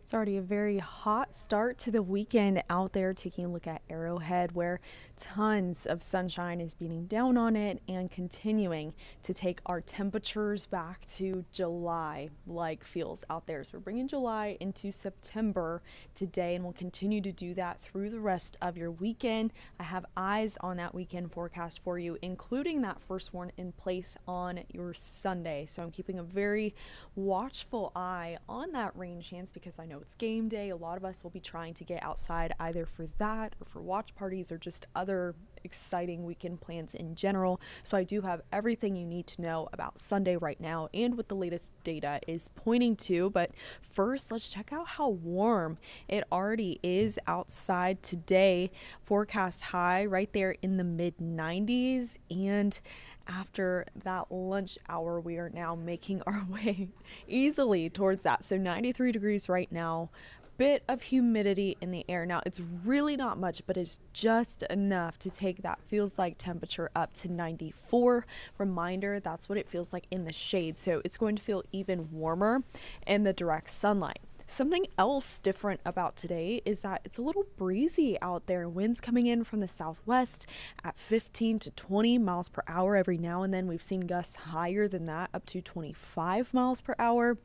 It's already a very hot start to the weekend out there. Taking a look at Arrowhead, where tons of sunshine is beating down on it and continuing to take our temperatures back to July like feels out there. So we're bringing July into September today, and we'll continue to do that through the rest of your weekend. I have eyes on that weekend forecast for you, including that first one in place on your Sunday. So I'm keeping a very watchful eye on that rain chance because I know it's game day. A lot of us will be trying to get outside either for that or for watch parties or just other exciting weekend plans in general. So I do have everything you need to know about Sunday right now and what the latest data is pointing to. But first, let's check out how warm it already is outside today. Forecast high right there in the mid 90s, and after that lunch hour, we are now making our way easily towards that. So 93 degrees right now, bit of humidity in the air. Now, it's really not much, but it's just enough to take that feels like temperature up to 94. Reminder, that's what it feels like in the shade. So it's going to feel even warmer in the direct sunlight. Something else different about today is that it's a little breezy out there. Winds coming in from the southwest at 15 to 20 miles per hour every now and then. We've seen gusts higher than that, up to 25 miles per hour.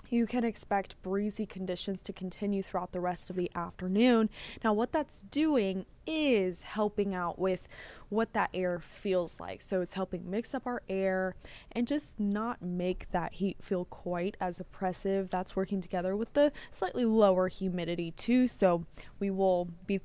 You can expect breezy conditions to continue throughout the rest of the afternoon. Now, what that's doing is helping out with what that air feels like. So it's helping mix up our air and just not make that heat feel quite as oppressive. That's working together with the slightly lower humidity too. So we will be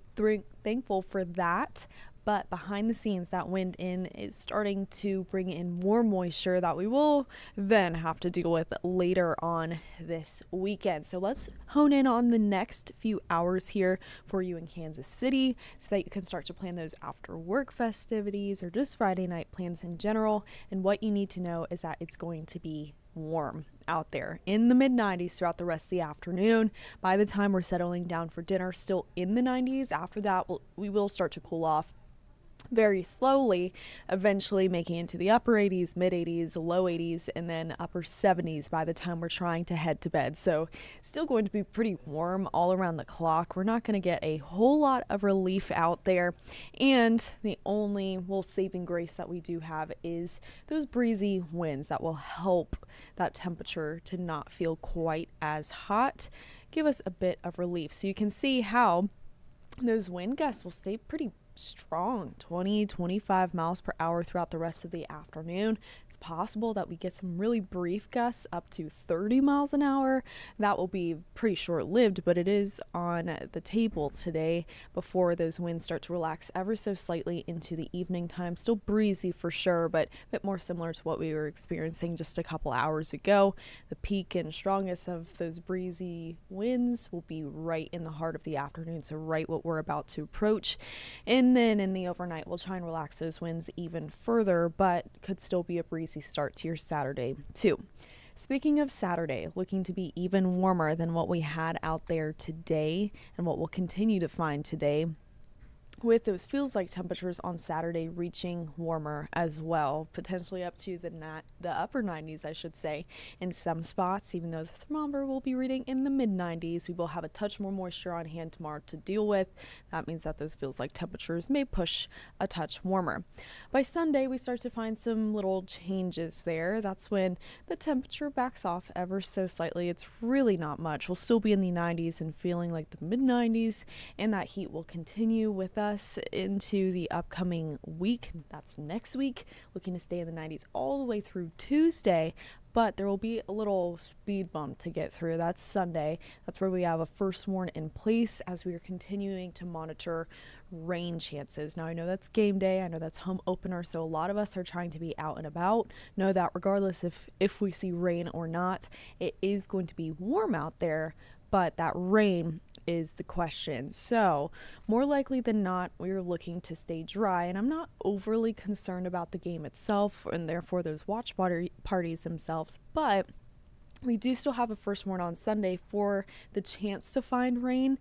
thankful for that. But behind the scenes, that wind in is starting to bring in more moisture that we will then have to deal with later on this weekend. So let's hone in on the next few hours here for you in Kansas City so that you can start to plan those after work festivities or just Friday night plans in general. And what you need to know is that it's going to be warm out there in the mid 90s throughout the rest of the afternoon. By the time we're settling down for dinner, still in the 90s. After that, we will start to cool off very slowly, eventually making it to the upper 80s, mid 80s, low 80s, and then upper 70s by the time we're trying to head to bed. So still going to be pretty warm all around the clock. We're not going to get a whole lot of relief out there. And the only saving grace that we do have is those breezy winds that will help that temperature to not feel quite as hot, give us a bit of relief. So you can see how those wind gusts will stay pretty strong, 20-25 miles per hour throughout the rest of the afternoon. It's possible that we get some really brief gusts up to 30 miles an hour. That will be pretty short-lived, but it is on the table today before those winds start to relax ever so slightly into the evening time. Still breezy for sure, but a bit more similar to what we were experiencing just a couple hours ago. The peak and strongest of those breezy winds will be right in the heart of the afternoon, so right what we're about to approach. And then in the overnight, we'll try and relax those winds even further, but could still be a breezy start to your Saturday too. Speaking of Saturday, looking to be even warmer than what we had out there today and what we'll continue to find today, with those feels like temperatures on Saturday reaching warmer as well, potentially up to the upper 90s, I should say, in some spots. Even though the thermometer will be reading in the mid 90s, we will have a touch more moisture on hand tomorrow to deal with. That means that those feels like temperatures may push a touch warmer. By Sunday, we start to find some little changes there. That's when the temperature backs off ever so slightly. It's really not much. We'll still be in the 90s and feeling like the mid 90s, and that heat will continue with us into the upcoming week. That's next week, looking to stay in the 90s all the way through Tuesday, but there will be a little speed bump to get through. That's Sunday. That's where we have a first warn in place as we are continuing to monitor rain chances. Now, I know that's game day. I know that's home opener, so a lot of us are trying to be out and about. Know that regardless if we see rain or not, it is going to be warm out there, but that rain is the question. So more likely than not, we're looking to stay dry, and I'm not overly concerned about the game itself and therefore those watch parties themselves, but We do still have a first warn on Sunday for the chance to find rain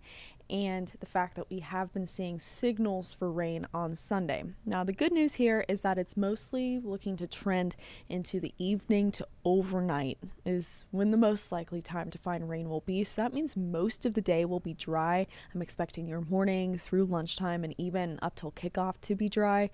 and the fact that we have been seeing signals for rain on Sunday. Now, the good news here is that it's mostly looking to trend into the evening to overnight is when the most likely time to find rain will be. So that means most of the day will be dry. I'm expecting your morning through lunchtime and even up till kickoff to be dry.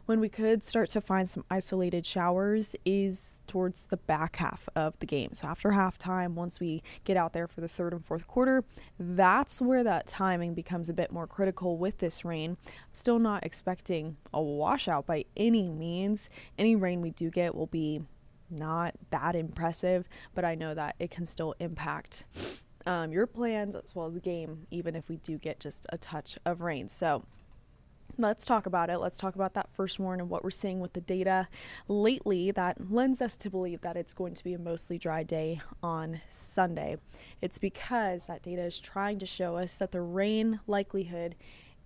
When we could start to find some isolated showers is towards the back half of the game. So after halftime, once we get out there for the third and fourth quarter, that's where that timing becomes a bit more critical with this rain. I'm still not expecting a washout by any means. Any rain we do get will be not that impressive, but I know that it can still impact your plans as well as the game, even if we do get just a touch of rain. So let's talk about it. Let's talk about that first warn and what we're seeing with the data lately that lends us to believe that it's going to be a mostly dry day on Sunday. It's because that data is trying to show us that the rain likelihood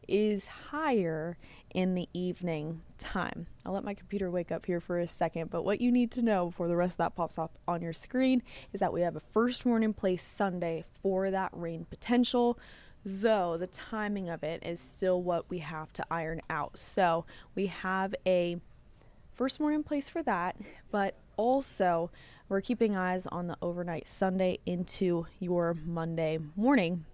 is higher in the evening time. I'll let my computer wake up here for a second, but what you need to know before the rest of that pops up on your screen is that we have a first warn in place Sunday for that rain potential, though the timing of it is still what we have to iron out. So we have a first warn in place for that, but also we're keeping eyes on the overnight Sunday into your Monday morning,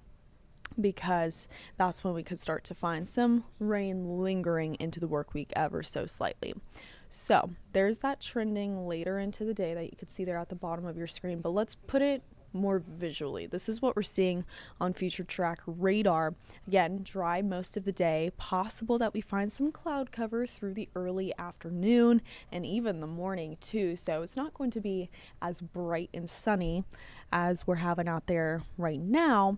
because that's when we could start to find some rain lingering into the work week ever so slightly. So there's that trending later into the day that you could see there at the bottom of your screen, but let's put it more visually. This is what we're seeing on future track radar. Again, dry most of the day, possible that we find some cloud cover through the early afternoon and even the morning too. So it's not going to be as bright and sunny as we're having out there right now.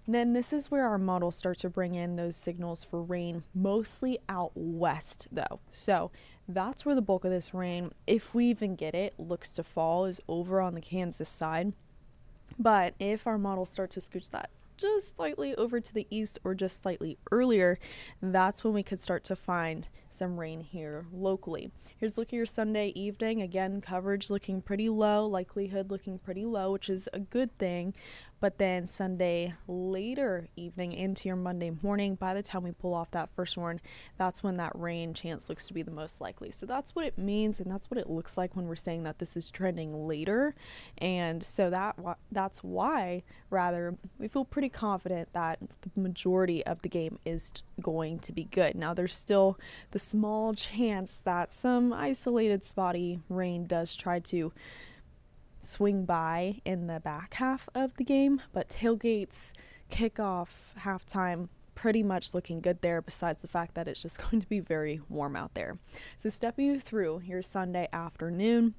Then this is where our models start to bring in those signals for rain, mostly out west though. So that's where the bulk of this rain, if we even get it, looks to fall, is over on the Kansas side. But if our models start to scooch that just slightly over to the east or just slightly earlier, that's when we could start to find some rain here locally. Here's a look at your Sunday evening. Again, coverage looking pretty low, likelihood looking pretty low, which is a good thing. But then Sunday later evening into your Monday morning, by the time we pull off that first warn, that's when that rain chance looks to be the most likely. So that's what it means, and that's what it looks like when we're saying that this is trending later. And so that's why, rather, we feel pretty confident that the majority of the game is going to be good. Now, there's still the small chance that some isolated spotty rain does try to swing by in the back half of the game, but tailgates, kickoff, halftime, pretty much looking good there, besides the fact that it's just going to be very warm out there. So stepping you through your Sunday afternoon,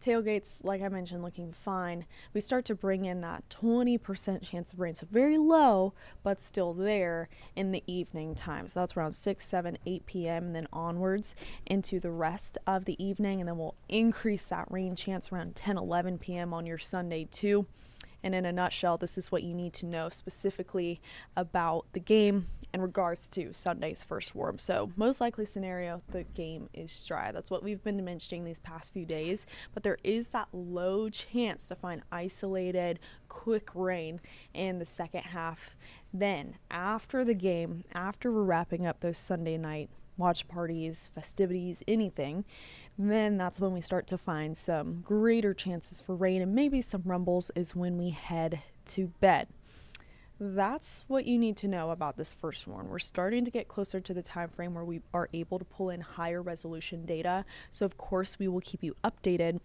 tailgates, like I mentioned, looking fine. We start to bring in that 20% chance of rain, so very low, but still there in the evening time. So that's around 6, 7, 8 p.m. and then onwards into the rest of the evening. And then we'll increase that rain chance around 10, 11 p.m. on your Sunday too. And in a nutshell, this is what you need to know specifically about the game in regards to Sunday's first warm. So most likely scenario, the game is dry. That's what we've been mentioning these past few days, but there is that low chance to find isolated quick rain in the second half. Then after the game, after we're wrapping up those Sunday night watch parties, festivities, anything, then that's when we start to find some greater chances for rain, and maybe some rumbles is when we head to bed. That's what you need to know about this first warn. We're starting to get closer to the time frame where we are able to pull in higher resolution data. So of course we will keep you updated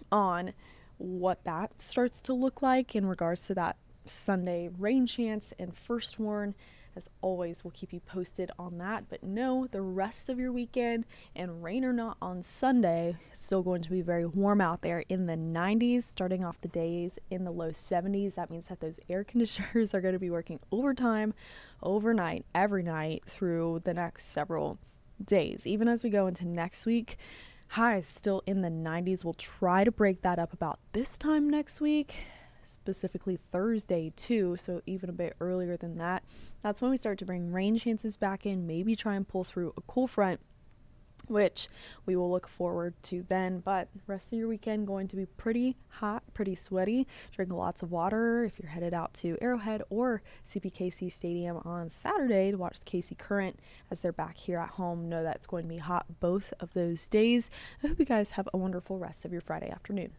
on what that starts to look like in regards to that Sunday rain chance and first warn. As always, we'll keep you posted on that. But no, the rest of your weekend, and rain or not on Sunday, it's still going to be very warm out there in the 90s, starting off the days in the low 70s. That means that those air conditioners are going to be working overtime, overnight, every night through the next several days. Even as we go into next week, highs still in the 90s. We'll try to break that up about this time next week, specifically Thursday too, so even a bit earlier than that. That's when we start to bring rain chances back in, maybe try and pull through a cool front which we will look forward to then. But rest of your weekend going to be pretty hot, pretty sweaty. Drink lots of water if you're headed out to Arrowhead or CPKC Stadium on Saturday to watch the KC Current as they're back here at home. Know that it's going to be hot both of those days. I hope you guys have a wonderful rest of your Friday afternoon.